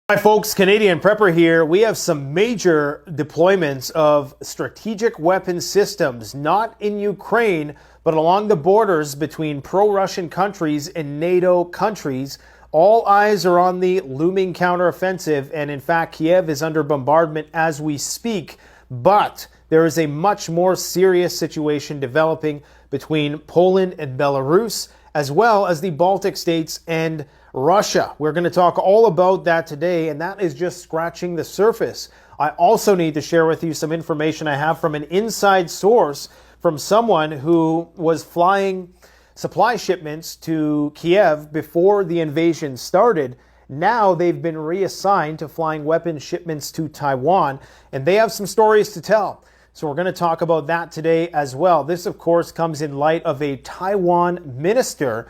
Hi folks, Canadian Prepper here. We have some major deployments of strategic weapon systems, not in Ukraine, but along the borders between pro-Russian countries and NATO countries. All eyes are on the looming counteroffensive, and in fact, Kiev is under bombardment as we speak. But there is a much more serious situation developing between Poland and Belarus, as well as the Baltic states and Russia. We're going to talk all about that today, and that is just scratching the surface. I also need to share with you some information I have from an inside source from someone who was flying supply shipments to Kiev before the invasion started. Now they've been reassigned to flying weapons shipments to Taiwan, and they have some stories to tell. So we're going to talk about that today as well. This, of course, comes in light of a Taiwan minister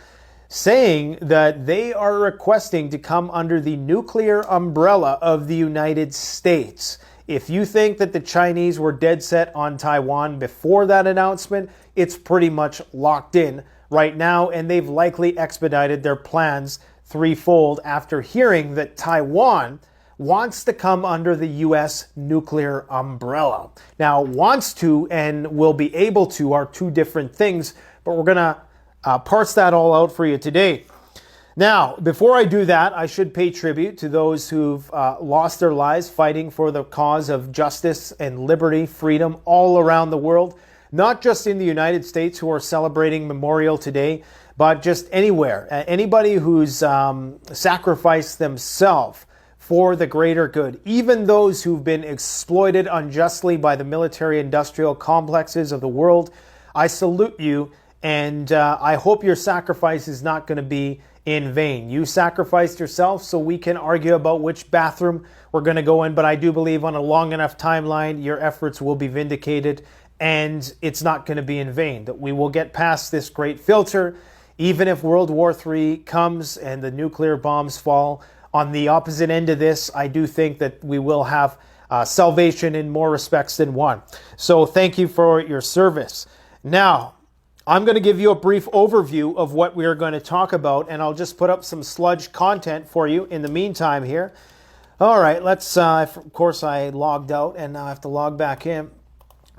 saying that they are requesting to come under the nuclear umbrella of the United States. If you think that the Chinese were dead set on Taiwan before that announcement, it's pretty much locked in right now, and they've likely expedited their plans threefold after hearing that Taiwan wants to come under the U.S. nuclear umbrella. Now, wants to and will be able to are two different things, but we're going to parse that all out for you today. Now, before I do that, I should pay tribute to those who've lost their lives fighting for the cause of justice and liberty, freedom all around the world, not just in the United States who are celebrating Memorial today, but just anywhere. Anybody who's sacrificed themselves for the greater good, even those who've been exploited unjustly by the military-industrial complexes of the world, I salute you. And I hope your sacrifice is not going to be in vain. You sacrificed yourself so we can argue about which bathroom we're going to go in. But I do believe on a long enough timeline, your efforts will be vindicated and it's not going to be in vain. That we will get past this great filter. Even if World War III comes and the nuclear bombs fall, on the opposite end of this, I do think that we will have salvation in more respects than one. So thank you for your service. Now, I'm going to give you a brief overview of what we are going to talk about, and I'll just put up some sludge content for you in the meantime here. All right, let's, of course, I logged out, and now I have to log back in.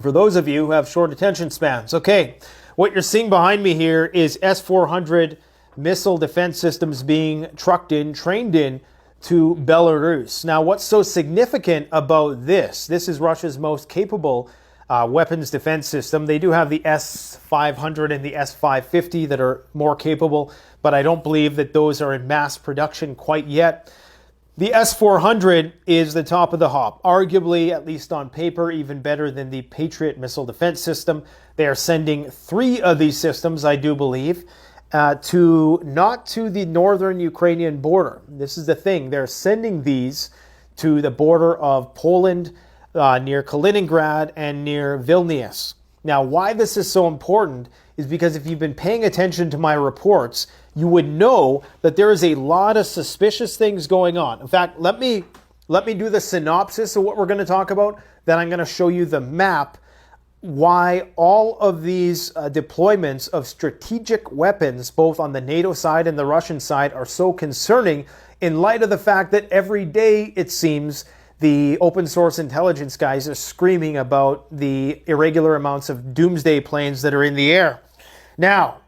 For those of you who have short attention spans. Okay, what you're seeing behind me here is S-400 missile defense systems being trucked in, trained in to Belarus. Now, what's so significant about this? This is Russia's most capable weapons defense system. They do have the S-500 and the S-550 that are more capable, but I don't believe that those are in mass production quite yet. The S-400 is the top of the hop, arguably, at least on paper, even better than the Patriot missile defense system. They are sending 3 of these systems, I do believe, not to the northern Ukrainian border. This is the thing. They're sending these to the border of Poland, near Kaliningrad and near Vilnius. Now, why this is so important is because if you've been paying attention to my reports, you would know that there is a lot of suspicious things going on. In fact, let me do the synopsis of what we're going to talk about. Then I'm going to show you the map, why all of these deployments of strategic weapons, both on the NATO side and the Russian side, are so concerning in light of the fact that every day, it seems, the open source intelligence guys are screaming about the irregular amounts of doomsday planes that are in the air. Now,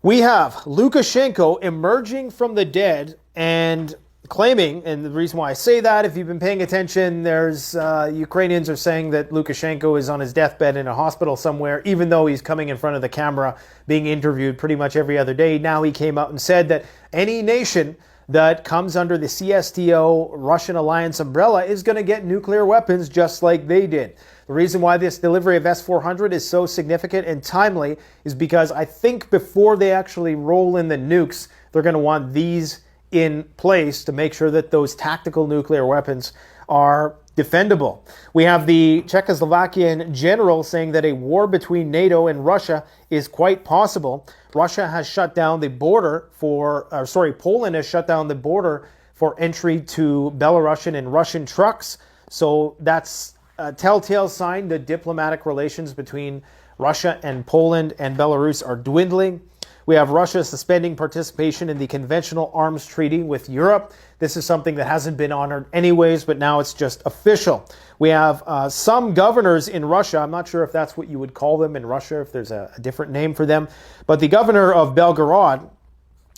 we have Lukashenko emerging from the dead and claiming, and the reason why I say that, if you've been paying attention, there's Ukrainians are saying that Lukashenko is on his deathbed in a hospital somewhere, even though he's coming in front of the camera being interviewed pretty much every other day. Now he came out and said that any nation that comes under the CSTO Russian alliance umbrella is going to get nuclear weapons just like they did. The reason why this delivery of S-400 is so significant and timely is because I think before they actually roll in the nukes, they're going to want these in place to make sure that those tactical nuclear weapons are defendable. We have the Czechoslovakian general saying that a war between NATO and Russia is quite possible. Russia has shut down the border Poland has shut down the border for entry to Belarusian and Russian trucks. So that's a telltale sign that diplomatic relations between Russia and Poland and Belarus are dwindling. We have Russia suspending participation in the conventional arms treaty with Europe. This is something that hasn't been honored anyways, but now it's just official. We have some governors in Russia. I'm not sure if that's what you would call them in Russia, if there's a different name for them. But the governor of Belgorod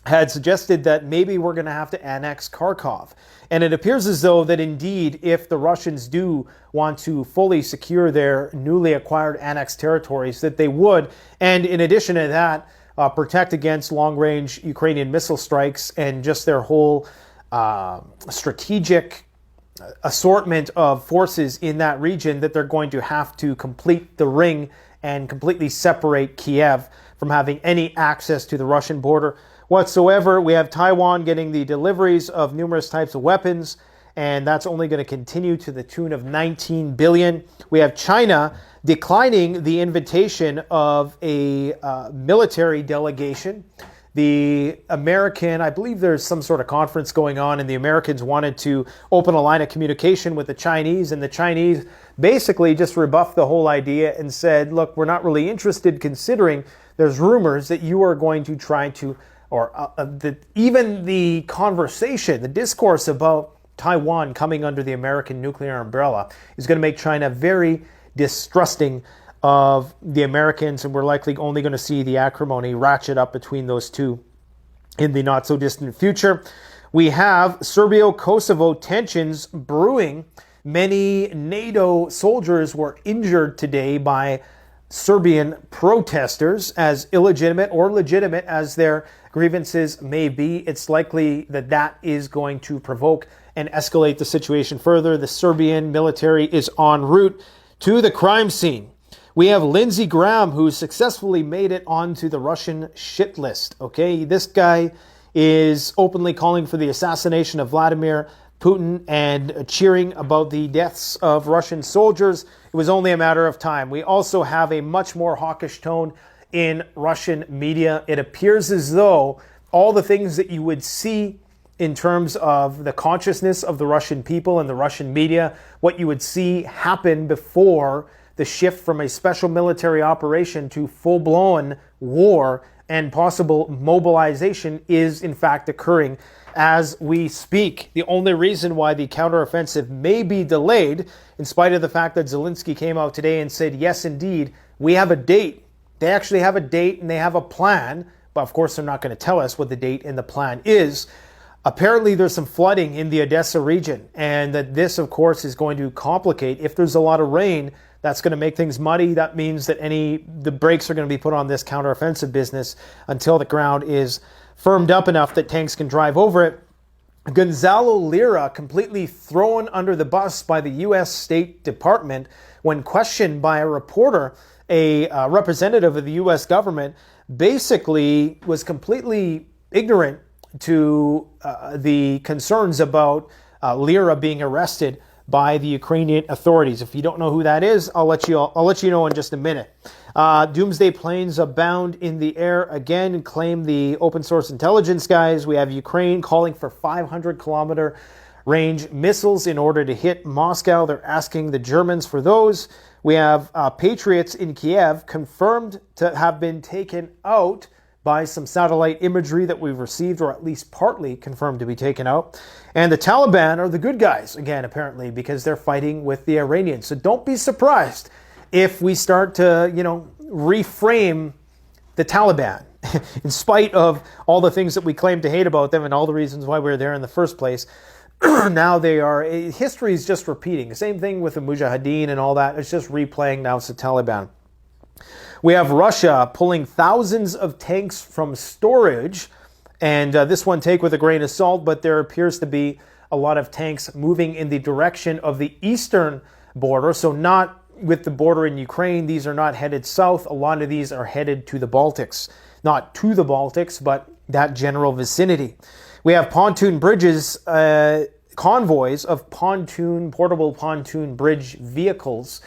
had suggested that maybe we're going to have to annex Kharkov. And it appears as though that indeed, if the Russians do want to fully secure their newly acquired annexed territories, that they would. And in addition to that, protect against long-range Ukrainian missile strikes and just their whole strategic assortment of forces in that region, that they're going to have to complete the ring and completely separate Kiev from having any access to the Russian border whatsoever. We have Taiwan getting the deliveries of numerous types of weapons, and that's only going to continue to the tune of 19 billion. We have China declining the invitation of a military delegation. The American, I believe there's some sort of conference going on, and the Americans wanted to open a line of communication with the Chinese, and the Chinese basically just rebuffed the whole idea and said, look, we're not really interested, considering there's rumors that you are going to try to, or even the conversation, the discourse about Taiwan coming under the American nuclear umbrella is going to make China very distrusting of the Americans, and we're likely only going to see the acrimony ratchet up between those two in the not so distant future. We have Serbio-Kosovo tensions brewing. Many NATO soldiers were injured today by Serbian protesters, as illegitimate or legitimate as their grievances may be. It's likely that that is going to provoke and escalate the situation further. The Serbian military is en route to the crime scene. We have Lindsey Graham, who successfully made it onto the Russian shit list. Okay, this guy is openly calling for the assassination of Vladimir Putin and cheering about the deaths of Russian soldiers. It was only a matter of time. We also have a much more hawkish tone in Russian media. It appears as though all the things that you would see in terms of the consciousness of the Russian people and the Russian media, what you would see happen before the shift from a special military operation to full-blown war and possible mobilization is in fact occurring as we speak. The only reason why the counteroffensive may be delayed, in spite of the fact that Zelensky came out today and said, yes, indeed, we have a date. They actually have a date and they have a plan, but of course they're not going to tell us what the date and the plan is. Apparently there's some flooding in the Odessa region, and that this, of course, is going to complicate. If there's a lot of rain, that's going to make things muddy. That means that the brakes are going to be put on this counteroffensive business until the ground is firmed up enough that tanks can drive over it. Gonzalo Lira completely thrown under the bus by the U.S. State Department when questioned by a reporter. A representative of the U.S. government basically was completely ignorant to the concerns about Lira being arrested by the Ukrainian authorities. If you don't know who that is, I'll let you know in just a minute. Doomsday planes abound in the air again, claim the open source intelligence guys. We have Ukraine calling for 500-kilometer range missiles in order to hit Moscow. They're asking the Germans for those. We have Patriots in Kiev confirmed to have been taken out by some satellite imagery that we've received, or at least partly confirmed to be taken out. And the Taliban are the good guys, again, apparently, because they're fighting with the Iranians. So don't be surprised if we start to, reframe the Taliban, in spite of all the things that we claim to hate about them and all the reasons why we're there in the first place. Now they are, history is just repeating. The same thing with the Mujahideen and all that. It's just replaying. Now it's the Taliban. We have Russia pulling thousands of tanks from storage, and this one take with a grain of salt, but there appears to be a lot of tanks moving in the direction of the eastern border, so not with the border in Ukraine. These are not headed south. A lot of these are headed to the Baltics. Not to the Baltics, but that general vicinity. We have pontoon bridges, convoys of portable pontoon bridge vehicles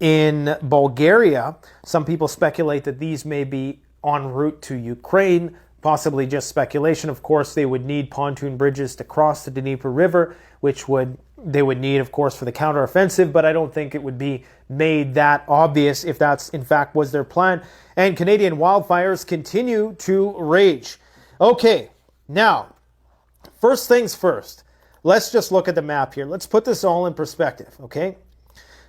in Bulgaria. Some people speculate that these may be en route to Ukraine, possibly just speculation. Of course, they would need pontoon bridges to cross the Dnieper River, which they would need, of course, for the counteroffensive, but I don't think it would be made that obvious if that's, in fact, was their plan. And Canadian wildfires continue to rage. Okay, now, first things first. let's just look at the map here. Let's put this all in perspective, okay?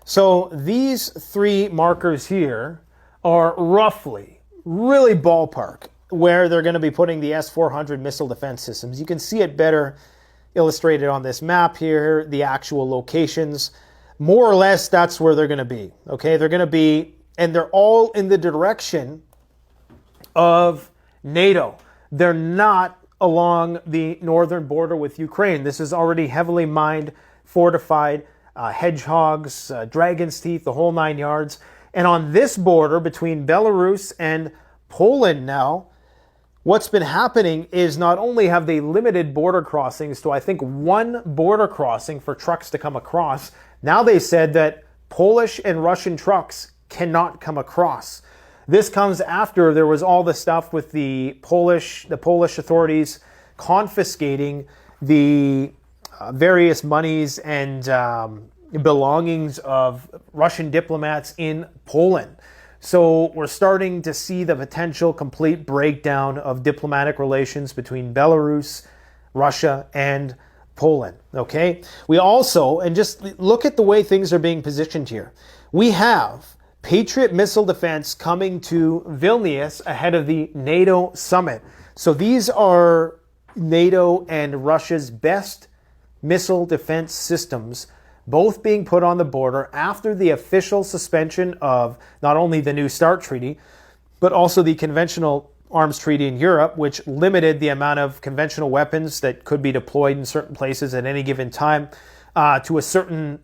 So these three markers here are roughly, really ballpark, where they're going to be putting the S-400 missile defense systems. You can see it better illustrated on this map here, the actual locations. More or less, that's where they're going to be, okay? They're going to be, and they're all in the direction of NATO. They're not along the northern border with Ukraine. This is already heavily mined, fortified, hedgehogs, dragon's teeth, the whole 9 yards. And on this border between Belarus and Poland now, what's been happening is not only have they limited border crossings to, I think, one border crossing for trucks to come across, now they said that Polish and Russian trucks cannot come across. This comes after there was all the stuff with the Polish authorities confiscating the various monies and belongings of Russian diplomats in Poland. So we're starting to see the potential complete breakdown of diplomatic relations between Belarus, Russia, and Poland, okay? We also, and just look at the way things are being positioned here. We have Patriot missile defense coming to Vilnius ahead of the NATO summit. So these are NATO and Russia's best missile defense systems, both being put on the border after the official suspension of not only the New START treaty, but also the conventional arms treaty in Europe, which limited the amount of conventional weapons that could be deployed in certain places at any given time to a certain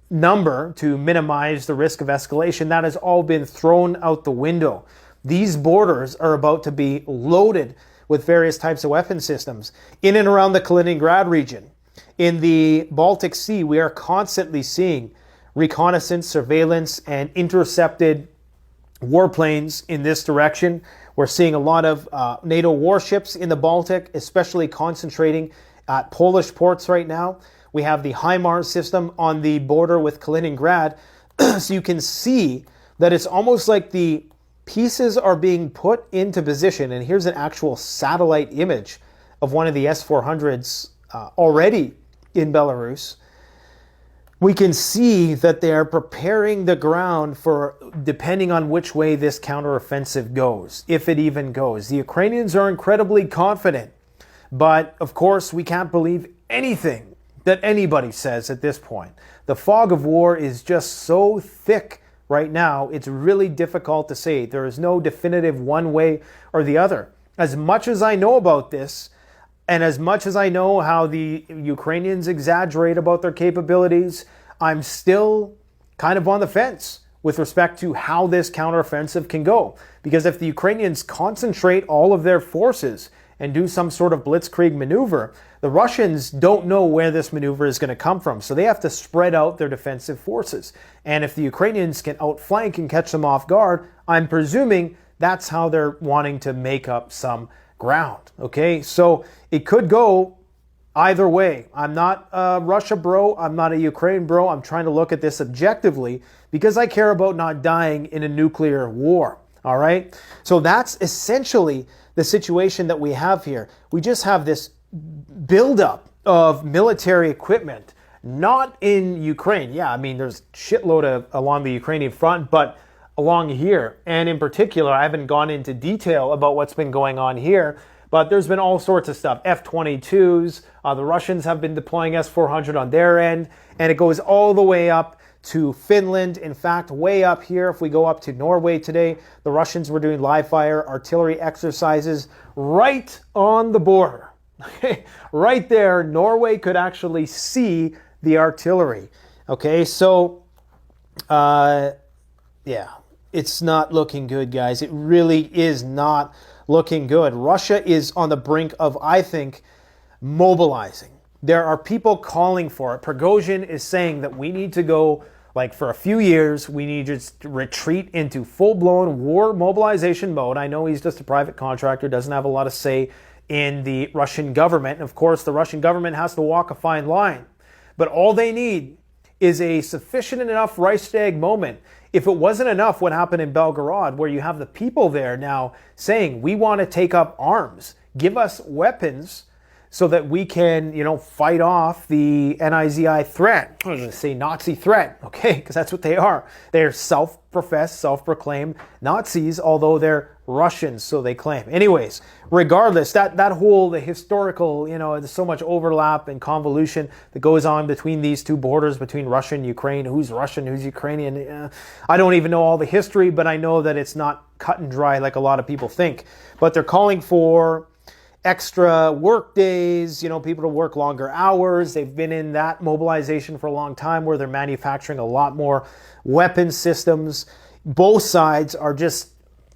number to minimize the risk of escalation. That has all been thrown out the window. These borders are about to be loaded with various types of weapon systems. In and around the Kaliningrad region, in the Baltic Sea, we are constantly seeing reconnaissance, surveillance, and intercepted warplanes in this direction. We're seeing a lot of NATO warships in the Baltic, especially concentrating at Polish ports right now. We have the HIMARS system on the border with Kaliningrad. So you can see that it's almost like the pieces are being put into position. And here's an actual satellite image of one of the S-400s already in Belarus. We can see that they are preparing the ground for, depending on which way this counteroffensive goes, if it even goes. The Ukrainians are incredibly confident, but of course we can't believe anything that anybody says at this point. The fog of war is just so thick right now, it's really difficult to say. There is no definitive one way or the other. As much as I know about this, and as much as I know how the Ukrainians exaggerate about their capabilities, I'm still kind of on the fence with respect to how this counteroffensive can go. Because if the Ukrainians concentrate all of their forces and do some sort of blitzkrieg maneuver, the Russians don't know where this maneuver is going to come from. So they have to spread out their defensive forces. And if the Ukrainians can outflank and catch them off guard, I'm presuming that's how they're wanting to make up some ground. Okay, so it could go either way. I'm not a Russia bro. I'm not a Ukraine bro. I'm trying to look at this objectively because I care about not dying in a nuclear war. All right, so that's essentially the situation that we have here. We just have this buildup of military equipment, not in Ukraine. Yeah, I mean, there's shitload along the Ukrainian front, but along here, and in particular, I haven't gone into detail about what's been going on here, but there's been all sorts of stuff. F-22s, the Russians have been deploying S-400 on their end, and it goes all the way up to Finland. In fact, way up here, if we go up to Norway today, the Russians were doing live fire artillery exercises right on the border. Right there, Norway could actually see the artillery. Okay, so, yeah, it's not looking good, guys. It really is not looking good. Russia is on the brink of, I think, mobilizing. There are people calling for it. Prigozhin is saying that we need to go, like for a few years, we need to just retreat into full-blown war mobilization mode. I know he's just a private contractor, doesn't have a lot of say in the Russian government. And of course, the Russian government has to walk a fine line. But all they need is a sufficient enough Reichstag moment. If it wasn't enough what happened in Belgorod, where you have the people there now saying, we want to take up arms, give us weapons so that we can, fight off the NIZI threat. I was going to say Nazi threat, okay, because that's what they are. They're self-professed, self-proclaimed Nazis, although they're Russians, so they claim. Anyways, regardless, that whole, the historical, there's so much overlap and convolution that goes on between these two borders, between Russia and Ukraine. Who's Russian, who's Ukrainian? I don't even know all the history, but I know that it's not cut and dry like a lot of people think. But they're calling for extra work days, people to work longer hours. They've been in that mobilization for a long time where they're manufacturing a lot more weapon systems. Both sides are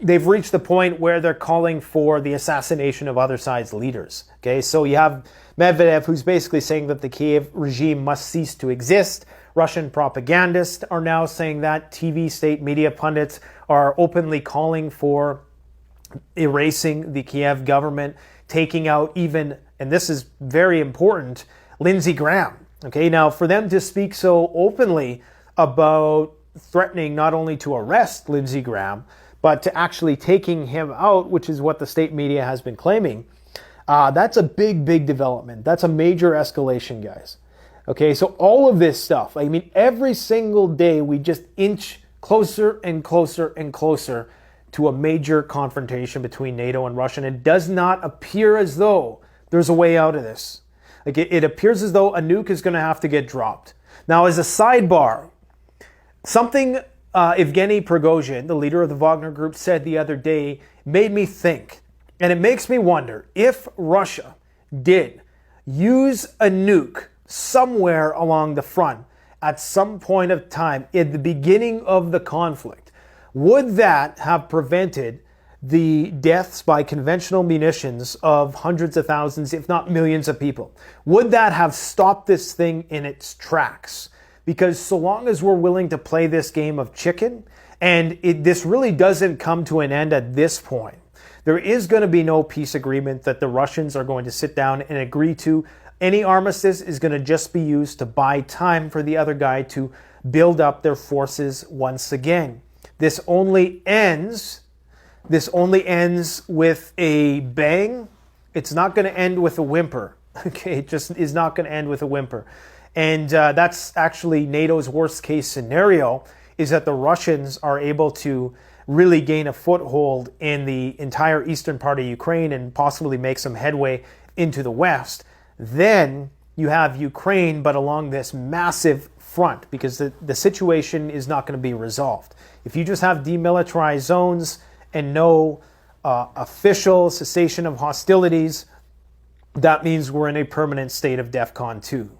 they've reached the point where they're calling for the assassination of other sides' leaders. Okay, so you have Medvedev, who's basically saying that the Kiev regime must cease to exist. Russian propagandists are now saying that. TV state media pundits are openly calling for erasing the Kiev government, taking out even, and this is very important, Lindsey Graham. Okay, now for them to speak so openly about threatening not only to arrest Lindsey Graham, but to actually taking him out, which is what the state media has been claiming, that's a big, big development. That's a major escalation, guys. Okay, so all of this stuff, every single day we just inch closer and closer and closer to a major confrontation between NATO and Russia. And it does not appear as though there's a way out of this. It appears as though a nuke is going to have to get dropped. Now, as a sidebar, something Evgeny Prigozhin, the leader of the Wagner Group, said the other day made me think. And it makes me wonder if Russia did use a nuke somewhere along the front at some point of time at the beginning of the conflict, would that have prevented the deaths by conventional munitions of hundreds of thousands, if not millions of people? Would that have stopped this thing in its tracks? Because so long as we're willing to play this game of chicken, and this really doesn't come to an end at this point, there is going to be no peace agreement that the Russians are going to sit down and agree to. Any armistice is going to just be used to buy time for the other guy to build up their forces once again. This only ends with a bang. It's not going to end with a whimper. Okay, it just is not going to end with a whimper. And that's actually NATO's worst case scenario, is that the Russians are able to really gain a foothold in the entire eastern part of Ukraine and possibly make some headway into the west. Then you have Ukraine, but along this massive front, because the situation is not going to be resolved. If you just have demilitarized zones and no official cessation of hostilities, that means we're in a permanent state of DEFCON 2.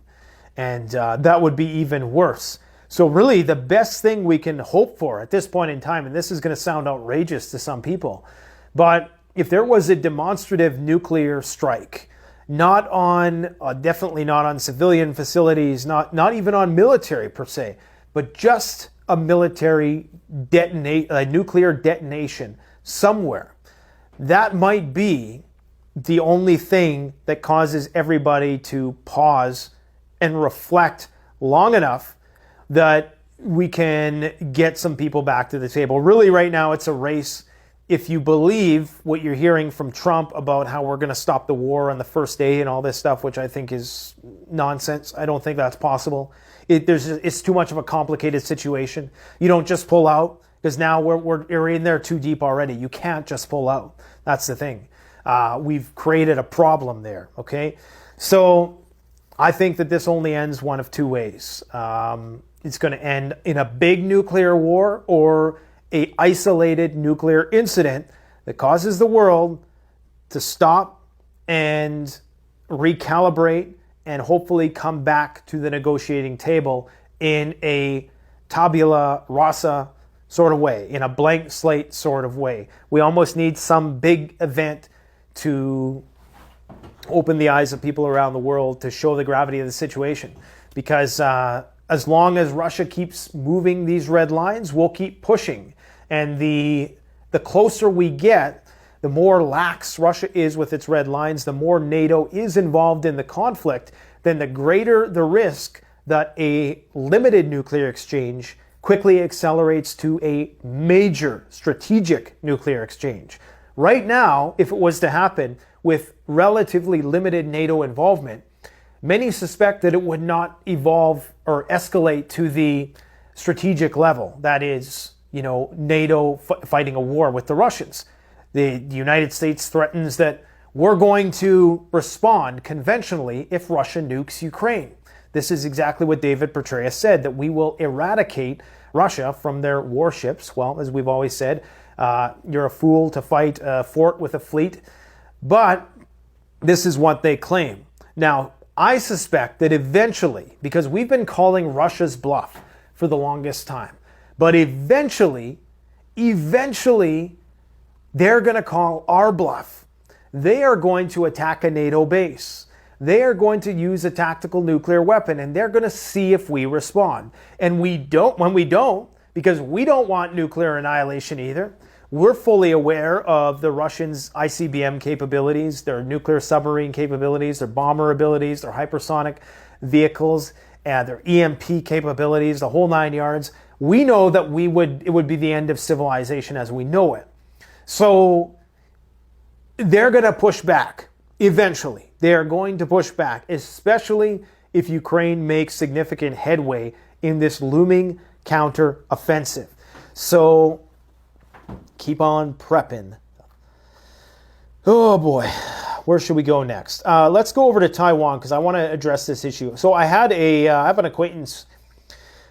And that would be even worse. So really the best thing we can hope for at this point in time, and this is going to sound outrageous to some people, but if there was a demonstrative nuclear strike, definitely not on civilian facilities, not even on military per se, but just a nuclear detonation somewhere, that might be the only thing that causes everybody to pause and reflect long enough that we can get some people back to the table. Really, right now, it's a race. If you believe what you're hearing from Trump about how we're going to stop the war on the first day and all this stuff, which I think is nonsense. I don't think that's possible. It's too much of a complicated situation. You don't just pull out, because now we're in there too deep already. You can't just pull out. That's the thing. We've created a problem there, okay? So I think that this only ends one of two ways. It's going to end in a big nuclear war or a isolated nuclear incident that causes the world to stop and recalibrate and hopefully come back to the negotiating table in a tabula rasa sort of way, in a blank slate sort of way. We almost need some big event to open the eyes of people around the world to show the gravity of the situation. Because as long as Russia keeps moving these red lines, we'll keep pushing. And the closer we get, the more lax Russia is with its red lines, the more NATO is involved in the conflict, then the greater the risk that a limited nuclear exchange quickly accelerates to a major strategic nuclear exchange. Right now, if it was to happen, with relatively limited NATO involvement, many suspect that it would not evolve or escalate to the strategic level. That is, NATO fighting a war with the Russians. The United States threatens that we're going to respond conventionally if Russia nukes Ukraine. This is exactly what David Petraeus said, that we will eradicate Russia from their warships. Well, as we've always said, you're a fool to fight a fort with a fleet, but this is what they claim. Now, I suspect that eventually, because we've been calling Russia's bluff for the longest time, but eventually, they're going to call our bluff. They are going to attack a NATO base. They are going to use a tactical nuclear weapon, and they're going to see if we respond. And when we don't, because we don't want nuclear annihilation either, we're fully aware of the Russians' ICBM capabilities, their nuclear submarine capabilities, their bomber abilities, their hypersonic vehicles, their EMP capabilities, the whole 9 yards. We know that it would be the end of civilization as we know it. So they're going to push back eventually. They are going to push back, especially if Ukraine makes significant headway in this looming counter-offensive. So keep on prepping. Oh boy, where should we go next? Let's go over to Taiwan because I want to address this issue. So I have an acquaintance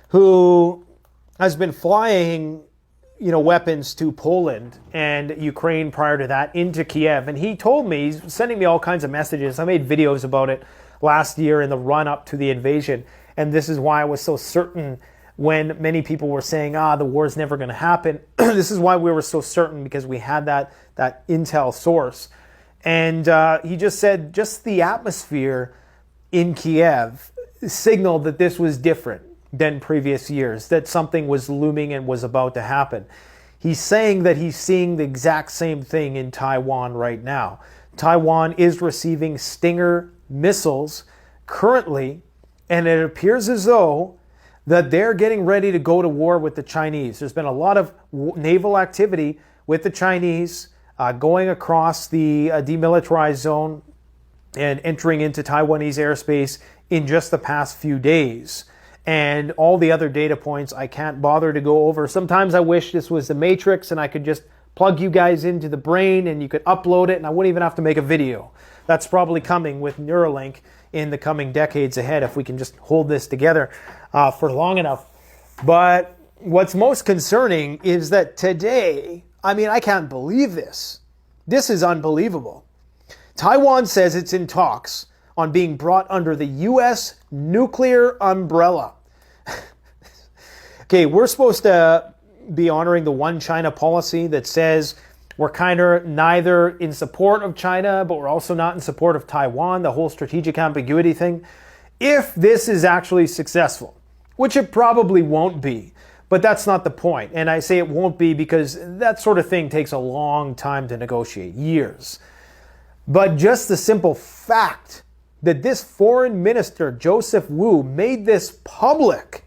who has been flying weapons to Poland and Ukraine prior to that into Kiev. And he told me, he's sending me all kinds of messages. I made videos about it last year in the run up to the invasion. And this is why I was so certain when many people were saying, the war's never going to happen. This is why we were so certain, because we had that intel source. And he just said, just the atmosphere in Kiev signaled that this was different than previous years, that something was looming and was about to happen. He's saying that he's seeing the exact same thing in Taiwan right now. Taiwan is receiving Stinger missiles currently, and it appears as though that they're getting ready to go to war with the Chinese. There's been a lot of naval activity with the Chinese going across the demilitarized zone and entering into Taiwanese airspace in just the past few days. And all the other data points I can't bother to go over. Sometimes I wish this was the Matrix and I could just plug you guys into the brain and you could upload it and I wouldn't even have to make a video. That's probably coming with Neuralink in the coming decades ahead if we can just hold this together for long enough. But what's most concerning is that today, I can't believe this. This is unbelievable. Taiwan says it's in talks on being brought under the U.S. nuclear umbrella. Okay, we're supposed to be honoring the one China policy that says we're kind of neither in support of China, but we're also not in support of Taiwan, the whole strategic ambiguity thing. If this is actually successful, which it probably won't be, but that's not the point. And I say it won't be because that sort of thing takes a long time to negotiate, years. But just the simple fact that this foreign minister, Joseph Wu, made this public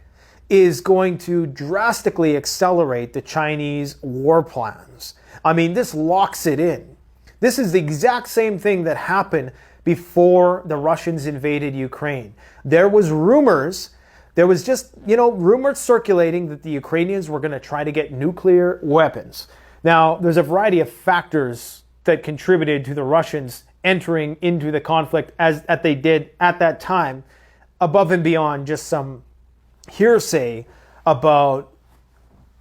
is going to drastically accelerate the Chinese war plans. This locks it in. This is the exact same thing that happened before the Russians invaded Ukraine. There was rumors circulating that the Ukrainians were going to try to get nuclear weapons. Now, there's a variety of factors that contributed to the Russians entering into the conflict as they did at that time, above and beyond just some hearsay about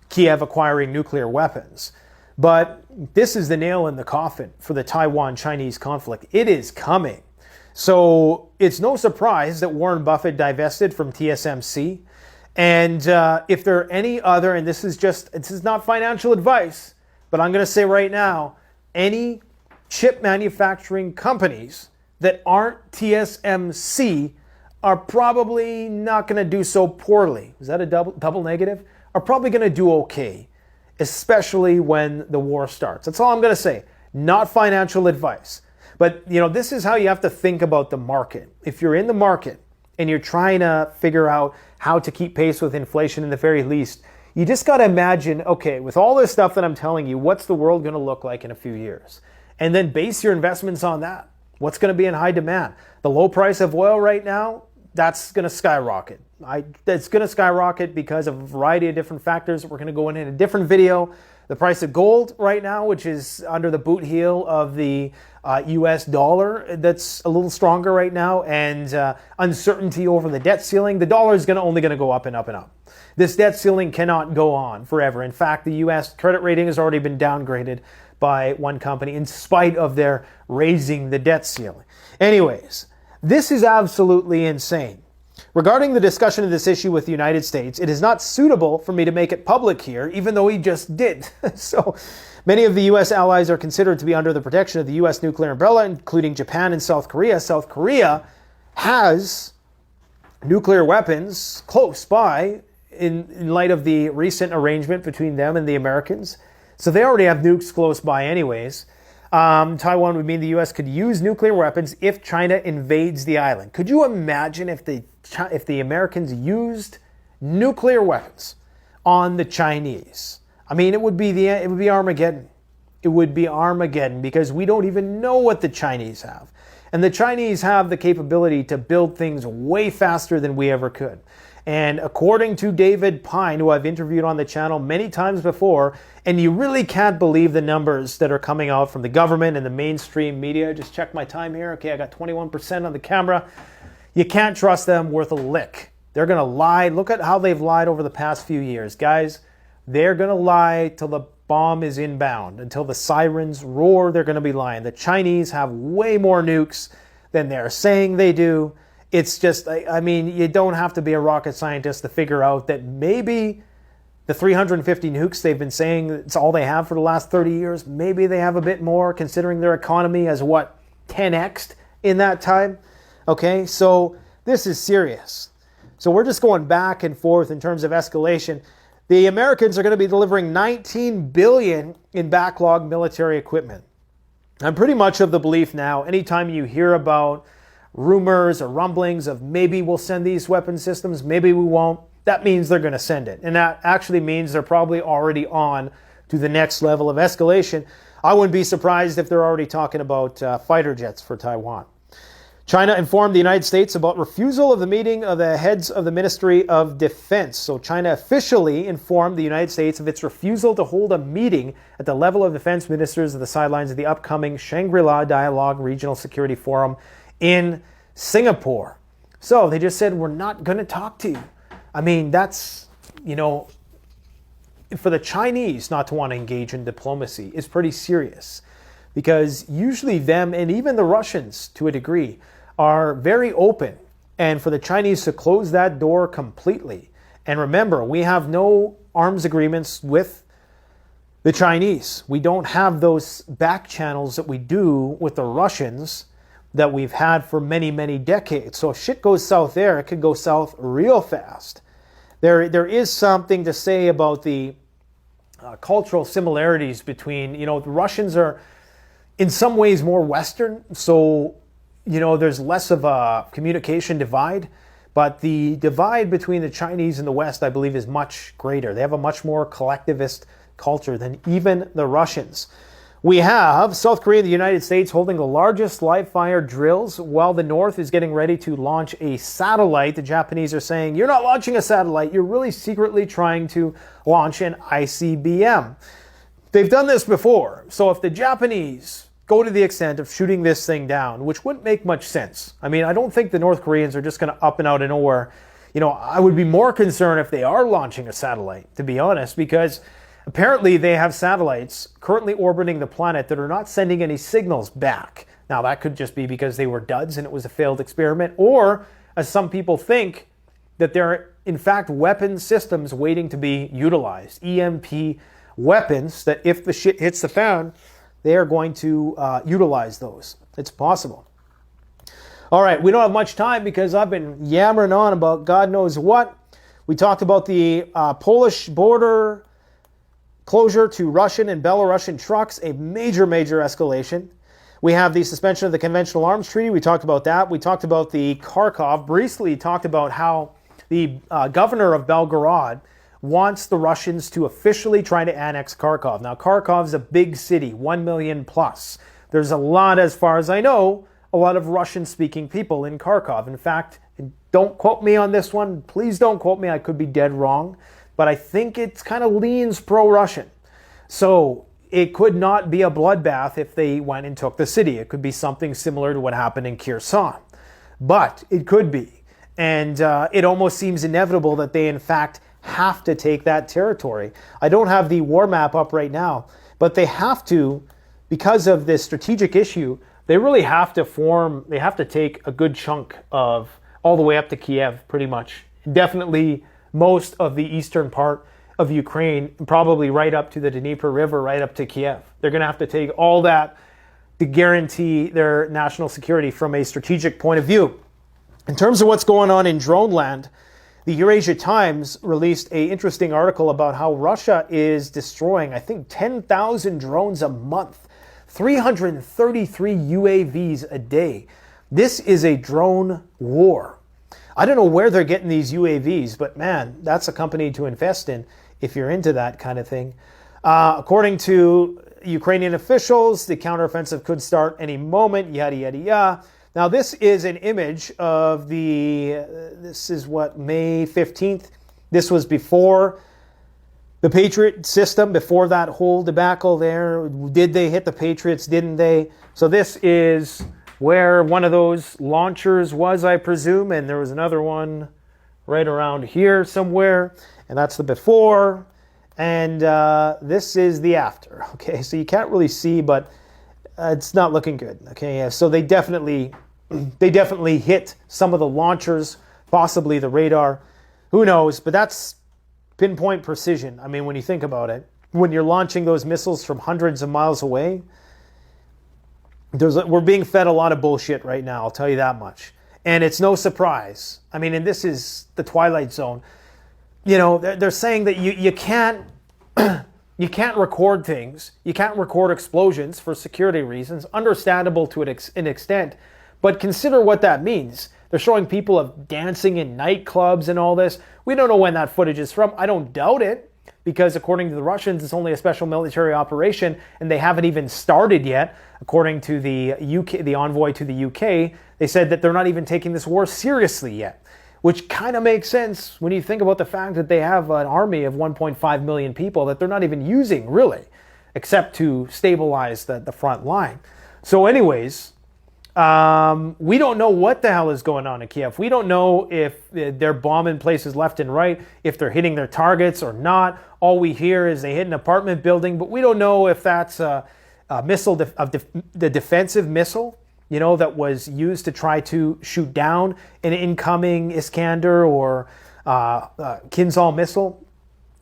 Kiev acquiring nuclear weapons. But this is the nail in the coffin for the Taiwan-Chinese conflict. It is coming. So it's no surprise that Warren Buffett divested from TSMC. And if there are any other, and this is not financial advice, but I'm going to say right now, any chip manufacturing companies that aren't TSMC are probably not going to do so poorly. Is that a double negative? Are probably going to do okay, especially when the war starts. That's all I'm going to say. Not financial advice. But, this is how you have to think about the market. If you're in the market and you're trying to figure out how to keep pace with inflation in the very least, you just got to imagine, okay, with all this stuff that I'm telling you, what's the world going to look like in a few years? and then base your investments on that. What's going to be in high demand? The low price of oil right now, that's going to skyrocket. It's going to skyrocket because of a variety of different factors. We're going to go in a different video. The price of gold right now, which is under the boot heel of the US dollar, that's a little stronger right now, and uncertainty over the debt ceiling. The dollar is only going to go up and up and up. This debt ceiling cannot go on forever. In fact, the US credit rating has already been downgraded by one company in spite of their raising the debt ceiling. Anyways, this is absolutely insane. Regarding the discussion of this issue with the United States, it is not suitable for me to make it public here, even though he just did. So many of the U.S. allies are considered to be under the protection of the U.S. nuclear umbrella, including Japan and South Korea. South Korea has nuclear weapons close by in light of the recent arrangement between them and the Americans. So they already have nukes close by anyways. Taiwan would mean the U.S. could use nuclear weapons if China invades the island. Could you imagine if the Americans used nuclear weapons on the Chinese? I mean, it would be Armageddon. It would be Armageddon because we don't even know what the Chinese have. And the Chinese have the capability to build things way faster than we ever could. And according to David Pine, who I've interviewed on the channel many times before, and you really can't believe the numbers that are coming out from the government and the mainstream media. Just check my time here. Okay, I got 21% on the camera. You can't trust them worth a lick. They're going to lie. Look at how they've lied over the past few years. Guys, they're going to lie till the bomb is inbound. Until the sirens roar, they're going to be lying. The Chinese have way more nukes than they're saying they do. It's just, I mean, you don't have to be a rocket scientist to figure out that maybe the 350 nukes they've been saying it's all they have for the last 30 years, maybe they have a bit more considering their economy has 10x'd in that time. Okay, so this is serious. So we're just going back and forth in terms of escalation. The Americans are going to be delivering $19 billion in backlog military equipment. I'm pretty much of the belief now, anytime you hear about rumors or rumblings of maybe we'll send these weapon systems, maybe we won't, that means they're going to send it. And that actually means they're probably already on to the next level of escalation. I wouldn't be surprised if they're already talking about fighter jets for Taiwan. China informed the United States about refusal of the meeting of the heads of the Ministry of Defense. So China officially informed the United States of its refusal to hold a meeting at the level of defense ministers at the sidelines of the upcoming Shangri-La Dialogue Regional Security Forum in Singapore. So they just said, we're not going to talk to you. I mean, that's, for the Chinese not to want to engage in diplomacy is pretty serious, because usually them and even the Russians to a degree are very open, and for the Chinese to close that door completely. And remember, we have no arms agreements with the Chinese. We don't have those back channels that we do with the Russians that we've had for many, many decades. So if shit goes south there, it could go south real fast. There is something to say about the cultural similarities between, the Russians are in some ways more Western, so, there's less of a communication divide, but the divide between the Chinese and the West, I believe, is much greater. They have a much more collectivist culture than even the Russians. We have South Korea and the United States holding the largest live-fire drills while the North is getting ready to launch a satellite. The Japanese are saying, you're not launching a satellite, you're really secretly trying to launch an ICBM. They've done this before. So if the Japanese go to the extent of shooting this thing down, which wouldn't make much sense. I mean, I don't think the North Koreans are just going to up and out of nowhere. I would be more concerned if they are launching a satellite, to be honest, because apparently they have satellites currently orbiting the planet that are not sending any signals back. Now, that could just be because they were duds and it was a failed experiment, or, as some people think, that there are, in fact, weapon systems waiting to be utilized. EMP weapons that if the shit hits the fan, they are going to utilize those. It's possible. All right, we don't have much time because I've been yammering on about God knows what. We talked about the Polish border closure to Russian and Belarusian trucks, a major, major escalation. We have the suspension of the Conventional Arms Treaty. We talked about that. We talked about the Kharkov. Briefly talked about how the governor of Belgorod wants the Russians to officially try to annex Kharkov. Now, Kharkov's a big city, 1 million plus. There's a lot, as far as I know, a lot of Russian-speaking people in Kharkov. In fact, don't quote me on this one. Please don't quote me. I could be dead wrong. But I think it kind of leans pro-Russian. So it could not be a bloodbath if they went and took the city. It could be something similar to what happened in Kherson. But it could be. And it almost seems inevitable that they, in fact, have to take that territory. I don't have the war map up right now, but they have to, because of this strategic issue, they really have to take a good chunk of all the way up to Kiev, pretty much. Definitely most of the eastern part of Ukraine, probably right up to the Dnieper River, right up to Kiev. They're going to have to take all that to guarantee their national security from a strategic point of view. In terms of what's going on in drone land, the Eurasia Times released an interesting article about how Russia is destroying, I think, 10,000 drones a month, 333 UAVs a day. This is a drone war. I don't know where they're getting these UAVs, but man, that's a company to invest in if you're into that kind of thing. According to Ukrainian officials, the counteroffensive could start any moment, yada, yada, yada. Now, this is an image of this is what, May 15th? This was before the Patriot system, before that whole debacle there. Did they hit the Patriots? Didn't they? So this is where one of those launchers was, I presume, and there was another one right around here somewhere, and that's the before, and this is the after. Okay, so you can't really see, but it's not looking good. Okay, yeah, so they definitely hit some of the launchers, possibly the radar. Who knows? But that's pinpoint precision. I mean, when you think about it, when you're launching those missiles from hundreds of miles away, we're being fed a lot of bullshit right now, I'll tell you that much. And it's no surprise. I mean, and this is the Twilight Zone. You know, they're saying that you can't you can't record things. You can't record explosions for security reasons. Understandable to an extent. But consider what that means. They're showing people of dancing in nightclubs and all this. We don't know when that footage is from. I don't doubt it, because according to the Russians, it's only a special military operation, and they haven't even started yet. According to the UK, the envoy to the UK, they said that they're not even taking this war seriously yet, which kind of makes sense when you think about the fact that they have an army of 1.5 million people that they're not even using, really, except to stabilize the front line. So anyways, we don't know what the hell is going on in Kiev. We don't know if they're bombing places left and right, if they're hitting their targets or not. All we hear is they hit an apartment building, but we don't know if that's a missile, the defensive missile, you know, that was used to try to shoot down an incoming Iskander or Kinzhal missile.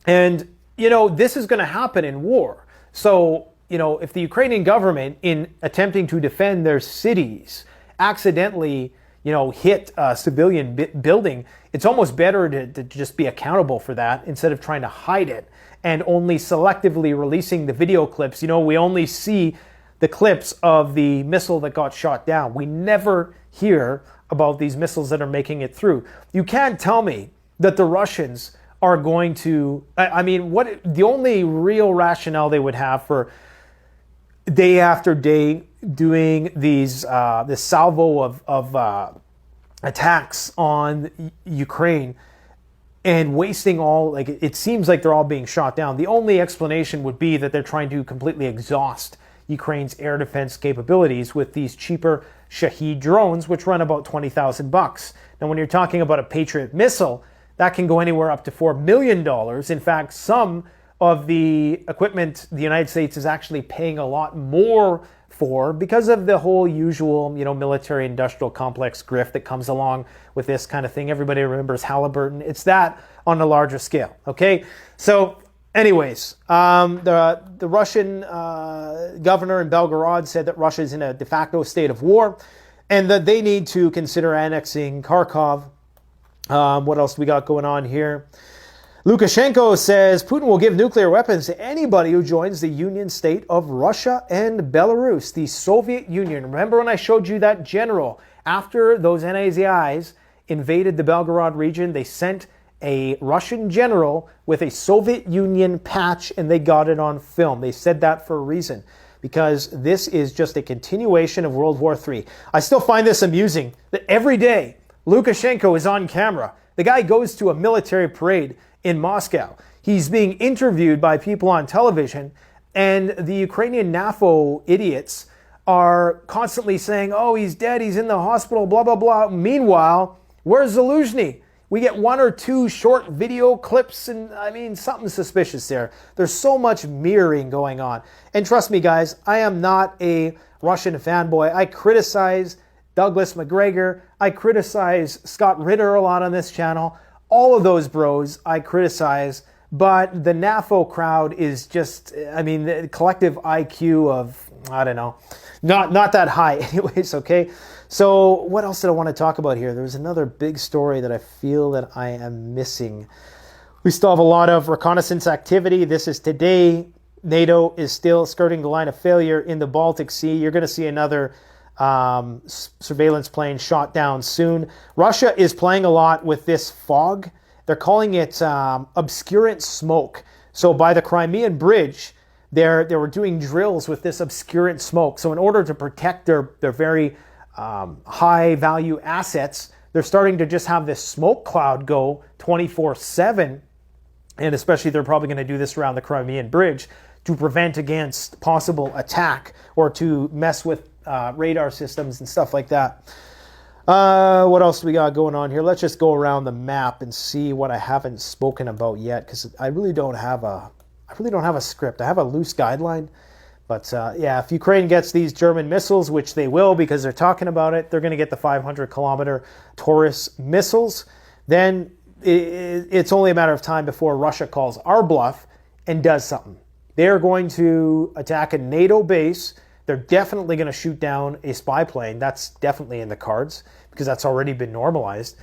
And, you know, this is going to happen in war. So, you know, if the Ukrainian government, in attempting to defend their cities, accidentally, you know, hit a civilian building, it's almost better to just be accountable for that instead of trying to hide it and only selectively releasing the video clips. You know, we only see the clips of the missile that got shot down. We never hear about these missiles that are making it through. You can't tell me that the Russians are going to, I mean, what the only real rationale they would have for day after day doing these this salvo of attacks on Ukraine and wasting all, like, it seems like they're all being shot down. The only explanation would be that they're trying to completely exhaust Ukraine's air defense capabilities with these cheaper Shahed drones, which run about $20,000. Now, when you're talking about a Patriot missile, that can go anywhere up to $4 million. In fact, some of the equipment the United States is actually paying a lot more for because of the whole usual, you know, military-industrial complex grift that comes along with this kind of thing. Everybody remembers Halliburton. It's that on a larger scale, okay? So anyways, the Russian governor in Belgorod said that Russia is in a de facto state of war and that they need to consider annexing Kharkov. What else we got going on here? Lukashenko says Putin will give nuclear weapons to anybody who joins the Union State of Russia and Belarus, the Soviet Union. Remember when I showed you that general? After those NAZIs invaded the Belgorod region, they sent a Russian general with a Soviet Union patch and they got it on film. They said that for a reason. because this is just a continuation of World War III. I still find this amusing that every day Lukashenko is on camera. The guy goes to a military parade in Moscow. He's being interviewed by people on television, and the Ukrainian NAFO idiots are constantly saying, oh, he's dead, he's in the hospital, blah, blah, blah. Meanwhile, where's Zaluzhny? We get 1 or 2 short video clips, and I mean, something suspicious there. There's so much mirroring going on. And trust me, guys, I am not a Russian fanboy. I criticize Douglas McGregor. I criticize Scott Ritter a lot on this channel. All of those bros I criticize, but the NAFO crowd is just, I mean, the collective IQ of, I don't know, not that high anyways, okay? So what else did I want to talk about here? There's another big story that I feel that I am missing. We still have a lot of reconnaissance activity. This is today. NATO is still skirting the line of failure in the Baltic Sea. You're going to see another surveillance plane shot down soon. Russia is playing a lot with this fog. They're calling it obscurant smoke. So by the Crimean Bridge, they were doing drills with this obscurant smoke. So in order to protect their very high value assets, they're starting to just have this smoke cloud go 24/7. And especially they're probably going to do this around the Crimean Bridge to prevent against possible attack or to mess with radar systems and stuff like that. What else do we got going on here? Let's just go around the map and see what I haven't spoken about yet, because I really don't have a script. I have a loose guideline, but yeah, if Ukraine gets these German missiles, which they will because they're talking about it, they're going to get the 500-kilometer Taurus missiles. Then it's only a matter of time before Russia calls our bluff and does something. They're going to attack a NATO base. They're definitely going to shoot down a spy plane. That's definitely in the cards because that's already been normalized.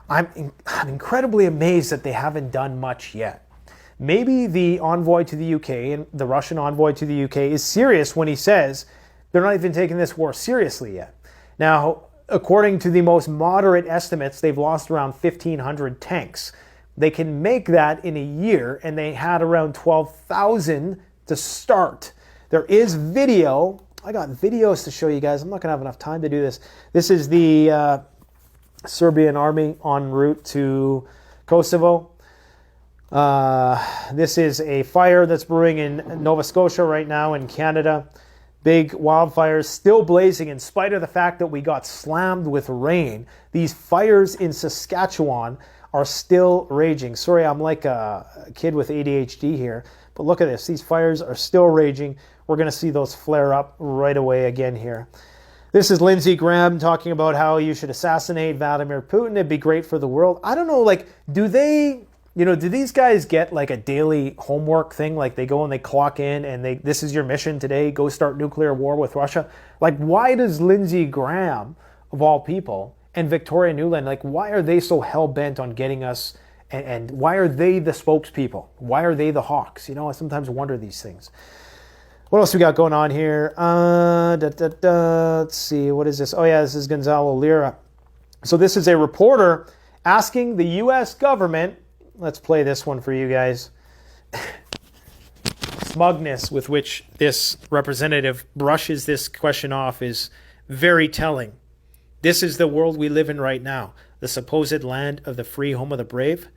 I'm incredibly amazed that they haven't done much yet. Maybe the envoy to the UK and the Russian envoy to the UK is serious when he says they're not even taking this war seriously yet. Now, according to the most moderate estimates, they've lost around 1,500 tanks. They can make that in a year, and they had around 12,000 to start. There is video. I got videos to show you guys. I'm not going to have enough time to do this. This is the Serbian army en route to Kosovo. This is a fire that's brewing in Nova Scotia right now in Canada. Big wildfires still blazing in spite of the fact that we got slammed with rain. These fires in Saskatchewan are still raging. Sorry, I'm like a kid with ADHD here, but look at this. These fires are still raging. We're going to see those flare up right away again here. This is Lindsey Graham talking about how you should assassinate Vladimir Putin. It'd be great for the world. I don't know, like, do these guys get like a daily homework thing? Like they go and they clock in and this is your mission today, go start nuclear war with Russia. Like, why does Lindsey Graham, of all people, and Victoria Nuland, like, why are they so hell-bent on getting us, and why are they the spokespeople? Why are they the hawks? You know, I sometimes wonder these things. What else we got going on here? Let's see, what is this? Oh yeah, this is Gonzalo Lira. So this is a reporter asking the U.S. government, let's play this one for you guys. Smugness with which this representative brushes this question off is very telling. This is the world we live in right now, the supposed land of the free, home of the brave.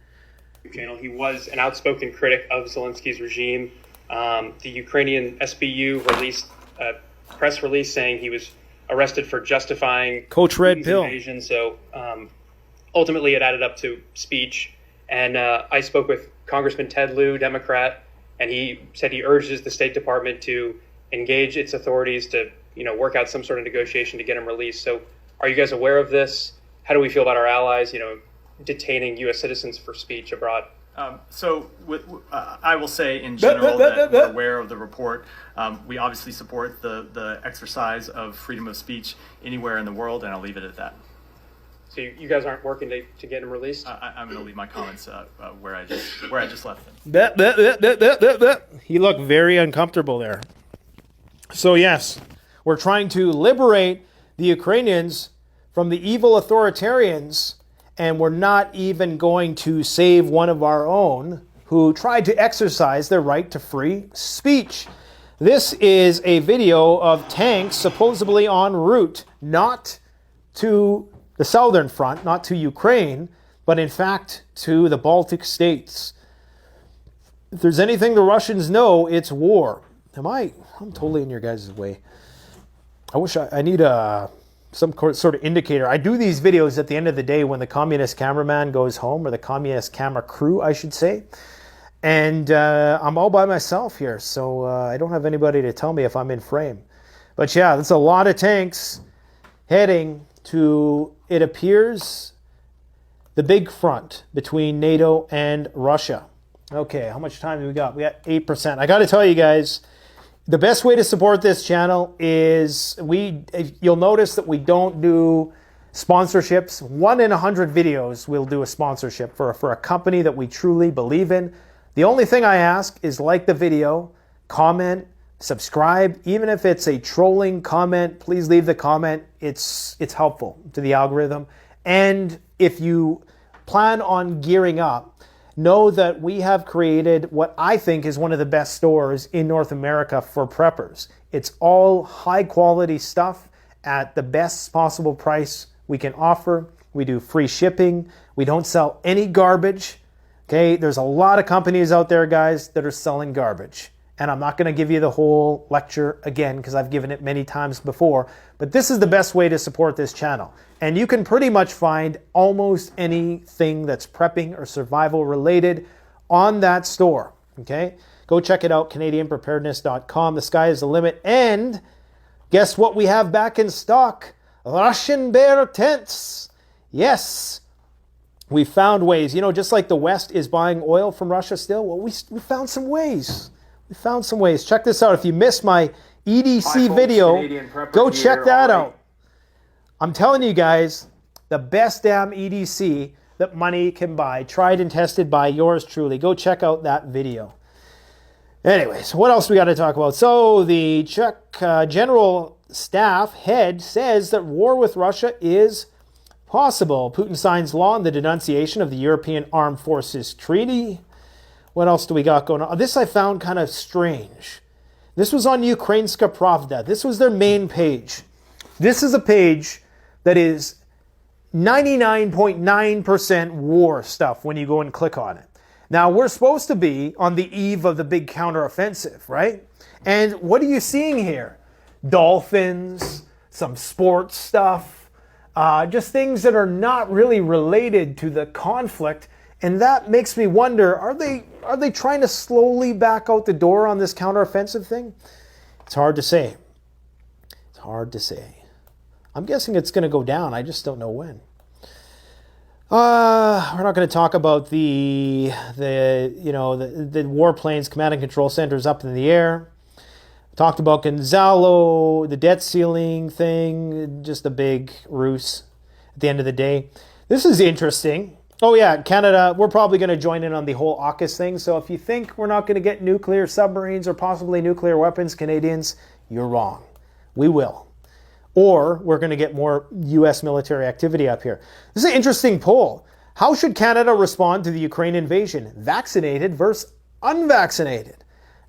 Channel. He was an outspoken critic of Zelensky's regime. The Ukrainian SBU released a press release saying he was arrested for justifying Coach Red Pill invasion. So ultimately, it added up to speech. And I spoke with Congressman Ted Lieu, Democrat, and he said he urges the State Department to engage its authorities to, work out some sort of negotiation to get him released. So, are you guys aware of this? How do we feel about our allies, detaining U.S. citizens for speech abroad? I will say in general that we're aware of the report. We obviously support the exercise of freedom of speech anywhere in the world, and I'll leave it at that. So you guys aren't working to get him released? I'm going to leave my comments where I just left them. He looked very uncomfortable there. So yes, we're trying to liberate the Ukrainians from the evil authoritarians, and we're not even going to save one of our own who tried to exercise their right to free speech. This is a video of tanks supposedly en route, not to the southern front, not to Ukraine, but in fact to the Baltic states. If there's anything the Russians know, it's war. I'm totally in your guys' way. I wish I need some sort of indicator. I do these videos at the end of the day when the communist cameraman goes home, or the communist camera crew, I should say. And I'm all by myself here, so I don't have anybody to tell me if I'm in frame. But yeah, that's a lot of tanks heading to, it appears, the big front between NATO and Russia. Okay, how much time do we got? We got 8%. I got to tell you guys, the best way to support this channel is you'll notice that we don't do sponsorships. 1 in 100 videos we'll do a sponsorship for a company that we truly believe in. The only thing I ask is like the video, comment, subscribe. Even if it's a trolling comment, please leave the comment. It's helpful to the algorithm. And if you plan on gearing up, know that we have created what I think is one of the best stores in North America for preppers. It's all high quality stuff at the best possible price we can offer. We do free shipping. We don't sell any garbage. Okay, there's a lot of companies out there, guys, that are selling garbage. And I'm not going to give you the whole lecture again because I've given it many times before. But this is the best way to support this channel. And you can pretty much find almost anything that's prepping or survival related on that store. Okay, go check it out, CanadianPreparedness.com. The sky is the limit. And guess what we have back in stock? Russian bear tents. Yes. We found ways. You know, just like the West is buying oil from Russia still, well, we found some ways. We found some ways. Check this out. If you missed my EDC video, go check that out. I'm telling you guys, the best damn EDC that money can buy, tried and tested by yours truly. Go check out that video. Anyways, what else we got to talk about? So the Czech General Staff head says that war with Russia is possible. Putin signs law on the denunciation of the European Armed Forces Treaty. What else do we got going on? This I found kind of strange. This was on Ukrainska Pravda. This was their main page. This is a page that is 99.9% war stuff when you go and click on it. Now, we're supposed to be on the eve of the big counteroffensive, right? And what are you seeing here? Dolphins, some sports stuff, just things that are not really related to the conflict. And that makes me wonder, are they trying to slowly back out the door on this counteroffensive thing? It's hard to say. It's hard to say. I'm guessing it's going to go down. I just don't know when. We're not going to talk about the warplanes, command and control centers up in the air. Talked about Gonzalo, the debt ceiling thing, just a big ruse at the end of the day. This is interesting. Oh yeah, Canada, we're probably going to join in on the whole AUKUS thing. So if you think we're not going to get nuclear submarines or possibly nuclear weapons, Canadians, you're wrong. We will. Or we're going to get more U.S. military activity up here. This is an interesting poll. How should Canada respond to the Ukraine invasion? Vaccinated versus unvaccinated.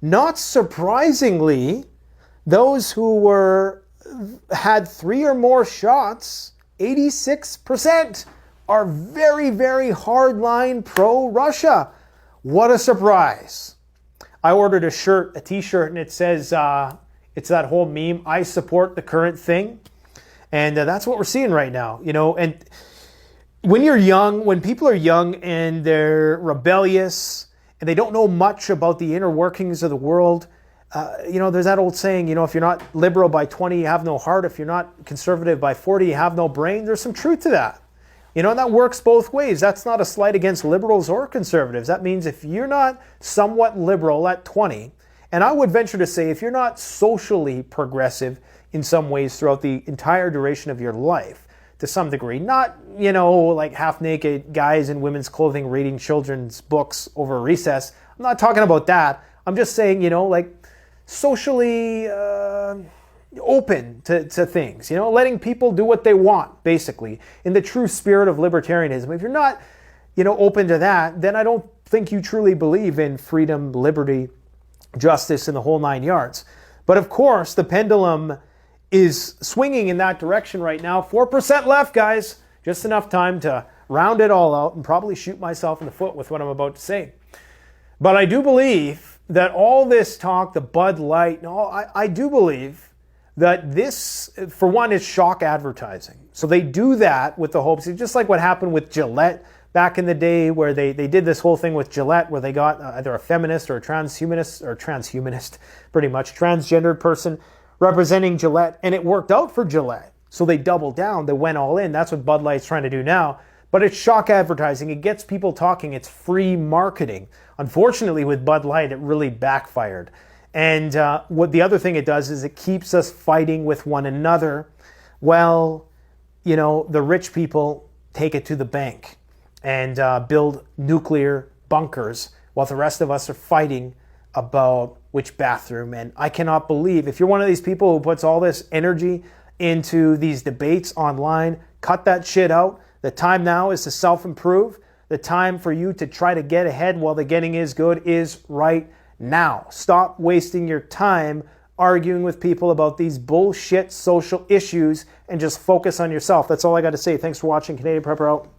Not surprisingly, those who had 3 or more shots, 86%, are very, very hardline pro-Russia. What a surprise. I ordered a t-shirt, and it says, it's that whole meme, I support the current thing. And that's what we're seeing right now, you know. And when you're young, when people are young and they're rebellious and they don't know much about the inner workings of the world, there's that old saying, if you're not liberal by 20, you have no heart. If you're not conservative by 40, you have no brain. There's some truth to that. And that works both ways. That's not a slight against liberals or conservatives. That means if you're not somewhat liberal at 20, and I would venture to say if you're not socially progressive in some ways throughout the entire duration of your life, to some degree, not, like half-naked guys in women's clothing reading children's books over recess. I'm not talking about that. I'm just saying, like socially open to things, letting people do what they want, basically, in the true spirit of libertarianism. If you're not, open to that, then I don't think you truly believe in freedom, liberty, justice, and the whole 9 yards. But of course, the pendulum is swinging in that direction right now. 4% left, guys. Just enough time to round it all out and probably shoot myself in the foot with what I'm about to say. But I do believe that all this talk, the Bud Light, and all, I do believe that this, for one, is shock advertising. So they do that with the hopes, just like what happened with Gillette back in the day, where they did this whole thing with Gillette, where they got either a feminist or a transhumanist, pretty much, transgendered person representing Gillette, and it worked out for Gillette. So they doubled down, they went all in. That's what Bud Light's trying to do now. But it's shock advertising. It gets people talking. It's free marketing. Unfortunately, with Bud Light, it really backfired. And what the other thing it does is it keeps us fighting with one another. Well, you know, the rich people take it to the bank and build nuclear bunkers while the rest of us are fighting about which bathroom. And I cannot believe, if you're one of these people who puts all this energy into these debates online, cut that shit out. The time now is to self-improve. The time for you to try to get ahead while the getting is good is right now. Stop wasting your time arguing with people about these bullshit social issues and just focus on yourself. That's all I got to say. Thanks for watching. Canadian Prepper out.